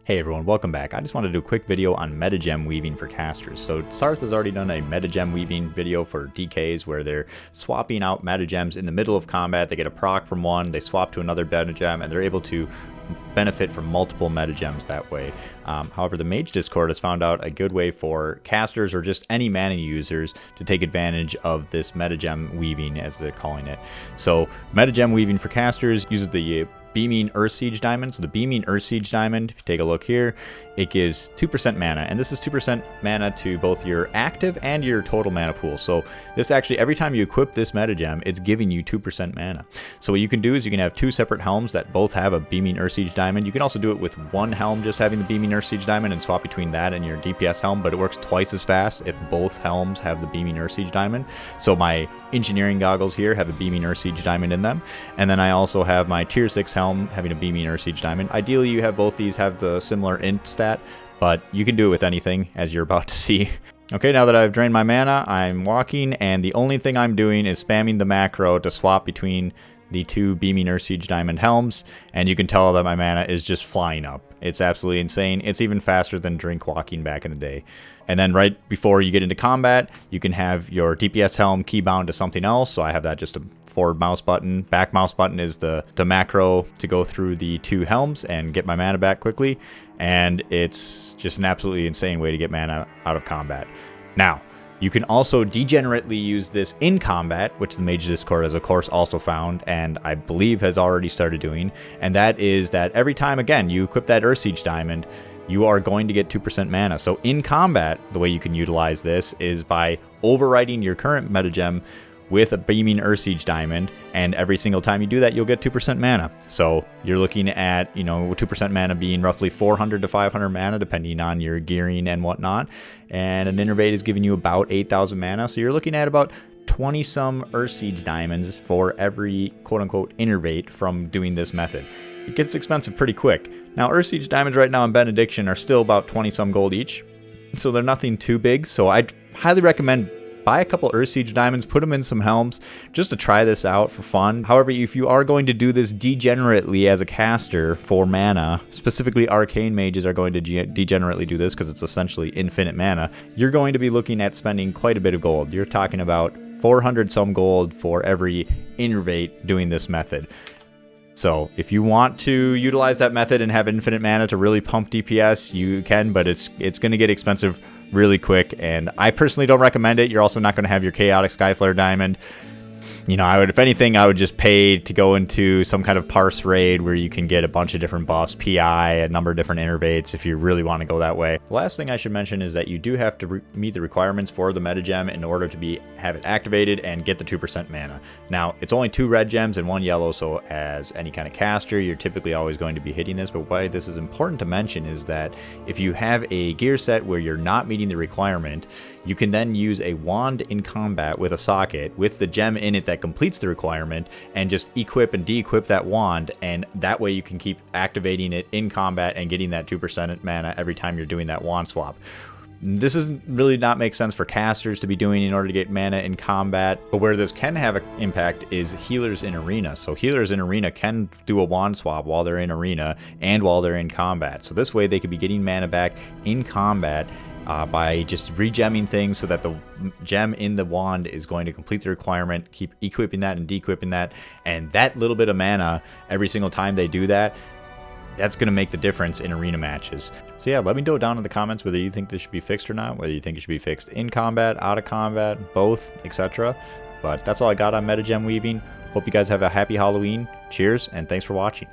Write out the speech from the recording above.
Hey everyone, welcome back. I just wanted to do a quick video on Meta Gem Weaving for casters. So Sarth has already done a Meta Gem Weaving video for DKs where they're swapping out Meta Gems in the middle of combat. They get a proc from one, they swap to another Meta Gem, and they're able to benefit from multiple Meta Gems that way. However, the Mage Discord has found out a good way for casters or just any mana users to take advantage of this Meta Gem Weaving, as they're calling it. So Meta Gem Weaving for casters uses the Beaming Earthsiege Diamond. So the Beaming Earthsiege Diamond, if you take a look here, it gives 2% mana, and this is 2% mana to both your active and your total mana pool. So this actually, every time you equip this Meta Gem, it's giving you 2% mana. So what you can do is you can have two separate helms that both have a Beaming Earthsiege Diamond. You can also do it with one helm just having the Beaming Earthsiege Diamond and swap between that and your DPS helm, but it works twice as fast if both helms have the Beaming Earthsiege Diamond. So my engineering goggles here have a Beaming Earthsiege Diamond in them, and then I also have my tier 6 helm having a Beaming Earthsiege Diamond. Ideally you have both these have the similar int stat, but you can do it with anything, as you're about to see. Okay, now that I've drained my mana, I'm walking, and the only thing I'm doing is spamming the macro to swap between the two Beaming Earthsiege Diamond helms, and you can tell that my mana is just flying up. It's absolutely insane. It's even faster than drink walking back in the day. And then right before you get into combat, you can have your DPS helm keybound to something else. So I have that just a forward mouse button. Back mouse button is the macro to go through the two helms and get my mana back quickly. And it's just an absolutely insane way to get mana out of combat. Now, you can also degenerately use this in combat, which the Mage Discord has of course also found, and I believe has already started doing. And that is that every time, again, you equip that Earthsiege Diamond, you are going to get 2% mana. So in combat, the way you can utilize this is by overriding your current Meta Gem with a Beaming Earthsiege Diamond, and every single time you do that, you'll get 2% mana. So you're looking at, 2% mana being roughly 400 to 500 mana, depending on your gearing and whatnot. And an Innervate is giving you about 8,000 mana. So you're looking at about 20-some Earthsiege Diamonds for every quote-unquote Innervate from doing this method. It gets expensive pretty quick. Now, Earthsiege Diamonds right now in Benediction are still about 20-some gold each, so they're nothing too big. So I'd highly recommend buy a couple Earthsiege Diamonds, put them in some helms, just to try this out for fun. However, if you are going to do this degenerately as a caster for mana, specifically Arcane Mages are going to degenerately do this because it's essentially infinite mana, you're going to be looking at spending quite a bit of gold. You're talking about 400 some gold for every Innervate doing this method. So if you want to utilize that method and have infinite mana to really pump DPS, you can, but it's going to get expensive really quick, and I personally don't recommend it. You're also not going to have your Chaotic Skyflare Diamond. If anything, I would just pay to go into some kind of parse raid where you can get a bunch of different buffs, PI, a number of different Innervates if you really want to go that way. The last thing I should mention is that you do have to meet the requirements for the Meta Gem in order to have it activated and get the 2% mana. Now, it's only 2 red gems and 1 yellow, so as any kind of caster, you're typically always going to be hitting this, but why this is important to mention is that if you have a gear set where you're not meeting the requirement, you can then use a wand in combat with a socket with the gem in it that completes the requirement and just equip and de-equip that wand, and that way you can keep activating it in combat and getting that 2% mana every time you're doing that wand swap. This doesn't really not make sense for casters to be doing in order to get mana in combat, but where this can have an impact is healers in arena. So healers in arena can do a wand swap while they're in arena and while they're in combat. So this way they could be getting mana back in combat by just regemming things so that the gem in the wand is going to complete the requirement, keep equipping that and de-equipping that, and that little bit of mana every single time they do that, that's going to make the difference in arena matches. So yeah, let me know down in the comments whether you think this should be fixed or not, whether you think it should be fixed in combat, out of combat, both, etc. But that's all I got on Meta Gem Weaving. Hope you guys have a happy Halloween. Cheers, and thanks for watching.